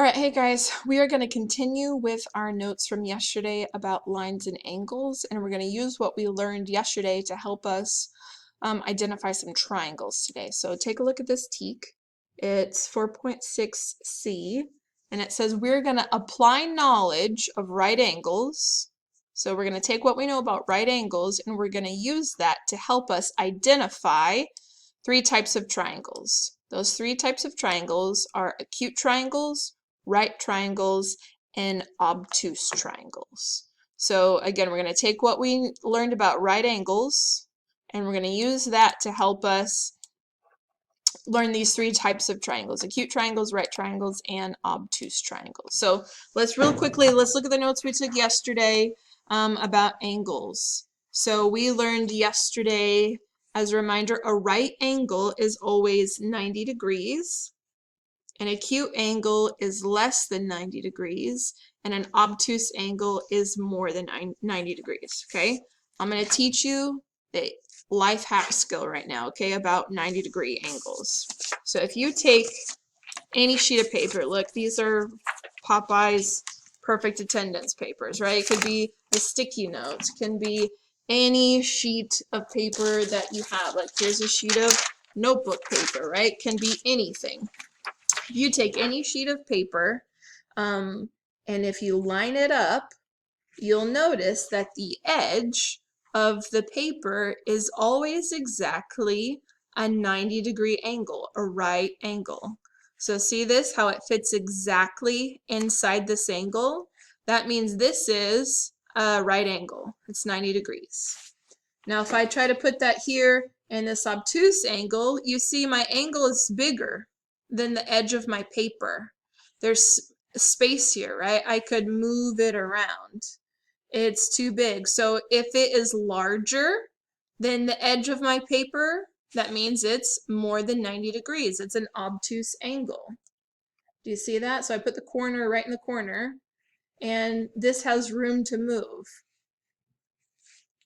right, hey guys, we are going to continue with our notes from yesterday about lines and angles, and we're going to use what we learned yesterday to help us identify some triangles today. So take a look at this teak. It's 4.6c, and it says we're going to apply knowledge of right angles. So we're going to take what we know about right angles, and we're going to use that to help us identify three types of triangles. Those three types of triangles are acute triangles, right triangles, and obtuse triangles. So again, we're going to take what we learned about right angles, and we're going to use that to help us learn these three types of triangles: acute triangles, right triangles, and obtuse triangles. So let's look at the notes we took yesterday about angles. So we learned yesterday, as a reminder, a right angle is always 90 degrees. An acute angle is less than 90 degrees, and an obtuse angle is more than 90 degrees, okay? I'm going to teach you the life hack skill right now, okay, about 90-degree angles. So if you take any sheet of paper, look, these are Popeye's perfect attendance papers, right? It could be a sticky note, it can be any sheet of paper that you have. Like here's a sheet of notebook paper, right? It can be anything. If you take any sheet of paper, and if you line it up, you'll notice that the edge of the paper is always exactly a 90-degree angle, a right angle. So see this, how it fits exactly inside this angle? That means this is a right angle. It's 90 degrees. Now if I try to put that here in this obtuse angle, you see my angle is bigger than the edge of my paper. There's space here, right? I could move it around. It's too big. So if it is larger than the edge of my paper, that means it's more than 90 degrees. It's an obtuse angle. Do you see that? So I put the corner right in the corner, and this has room to move.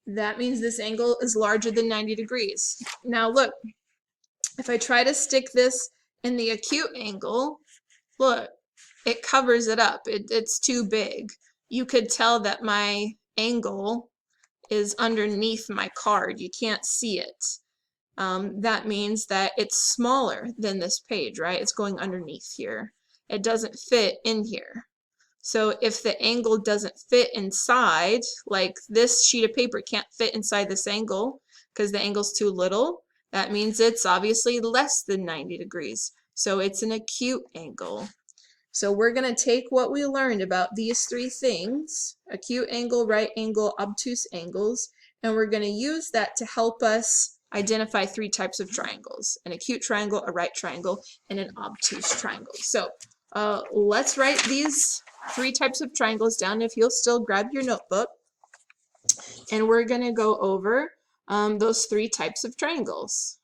That means this angle is larger than 90 degrees. Now look, if I try to stick this in the acute angle, look, it covers it up. It's too big. You could tell that my angle is underneath my card. You can't see it. That means that it's smaller than this page, right? It's going underneath here. It doesn't fit in here. So if the angle doesn't fit inside, like this sheet of paper can't fit inside this angle because the angle's too little, that means it's obviously less than 90 degrees. So it's an acute angle. So we're going to take what we learned about these three things, acute angle, right angle, obtuse angles, and we're going to use that to help us identify three types of triangles: an acute triangle, a right triangle, and an obtuse triangle. So let's write these three types of triangles down. If you'll still grab your notebook, and we're going to go over those three types of triangles.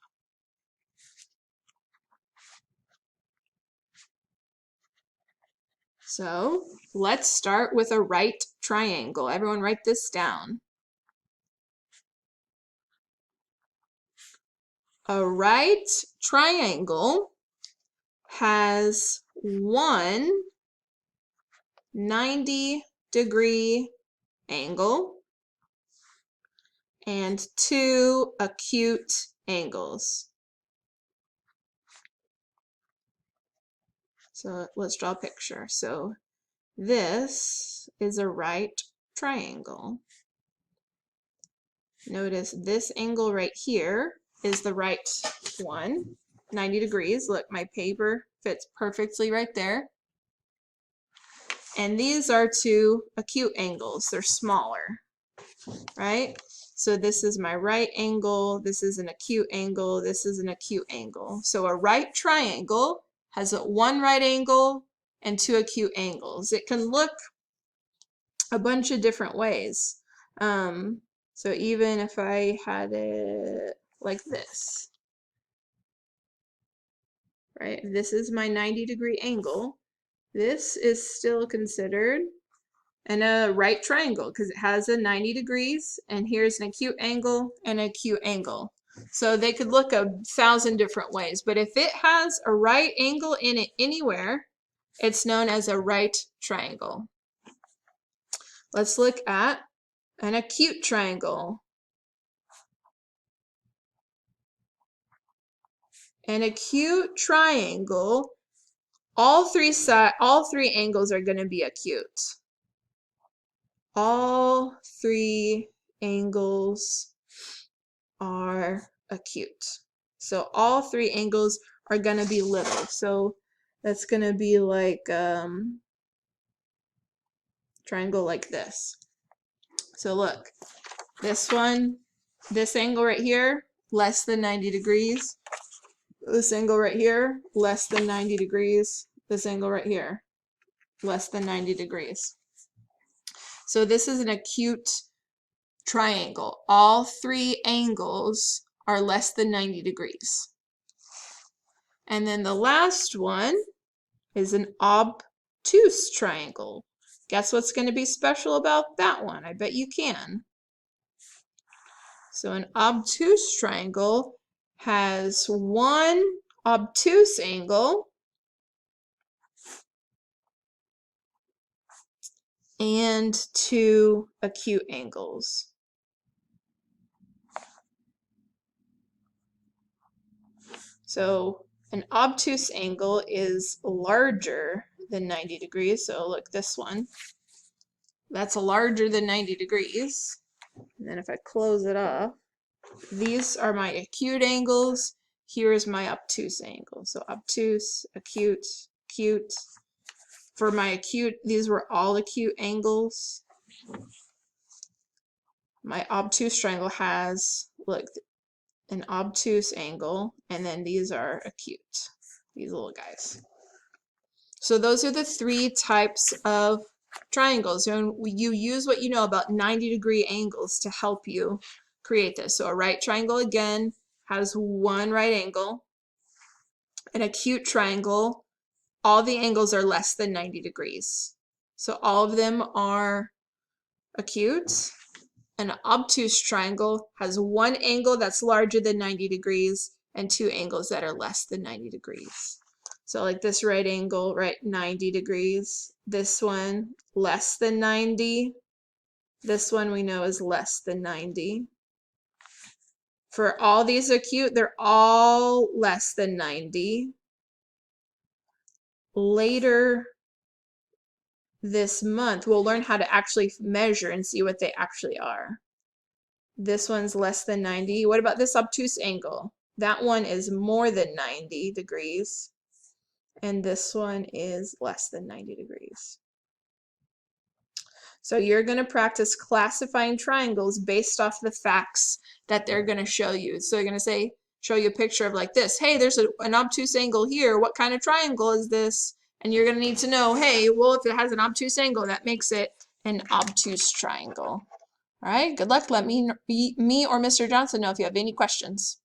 So let's start with a right triangle. Everyone write this down. A right triangle has one 90-degree angle and two acute angles. So let's draw a picture. So this is a right triangle. Notice this angle right here is the right one, 90 degrees. Look, my paper fits perfectly right there. And these are two acute angles. They're smaller, right? So this is my right angle, this is an acute angle, this is an acute angle. So a right triangle has one right angle and two acute angles. It can look a bunch of different ways. So even if I had it like this, right? This is my 90-degree angle. This is still considered a right triangle because it has a 90 degrees, and here's an acute angle and an acute angle. So they could look 1,000 different ways, but if it has a right angle in it anywhere, It's known as a right triangle. Let's look at an acute triangle. An acute triangle, all three angles are going to be acute. All three angles are acute. So all three angles are going to be little. So that's going to be like triangle like this. So look, this one, this angle right here, less than 90 degrees. This angle right here, less than 90 degrees. This angle right here, less than 90 degrees. So this is an acute triangle. All three angles are less than 90 degrees. And then the last one is an obtuse triangle. Guess what's going to be special about that one? I bet you can. So an obtuse triangle has one obtuse angle and two acute angles. So an obtuse angle is larger than 90 degrees. So look, this one, that's larger than 90 degrees. And then if I close it off, these are my acute angles. Here is my obtuse angle. So obtuse, acute, acute. For my acute, these were all acute angles. My obtuse triangle has, look, an obtuse angle, and then these are acute, these little guys. So those are the three types of triangles, and you use what you know about 90-degree angles to help you create this. So a right triangle, again, has one right angle. An acute triangle, all the angles are less than 90 degrees. So all of them are acute. An obtuse triangle has one angle that's larger than 90 degrees and two angles that are less than 90 degrees. So like this right angle, right, 90 degrees. This one, less than 90. This one we know is less than 90. For all these acute, they're all less than 90. Later this month, we'll learn how to actually measure and see what they actually are. This one's less than 90. What about this obtuse angle? That one is more than 90 degrees. And this one is less than 90 degrees. So you're going to practice classifying triangles based off the facts that they're going to show you. So you're going to say, show you a picture of like this. Hey, there's an obtuse angle here. What kind of triangle is this? And you're going to need to know, hey, well, if it has an obtuse angle, that makes it an obtuse triangle. All right, good luck. Let me or Mr. Johnson know if you have any questions.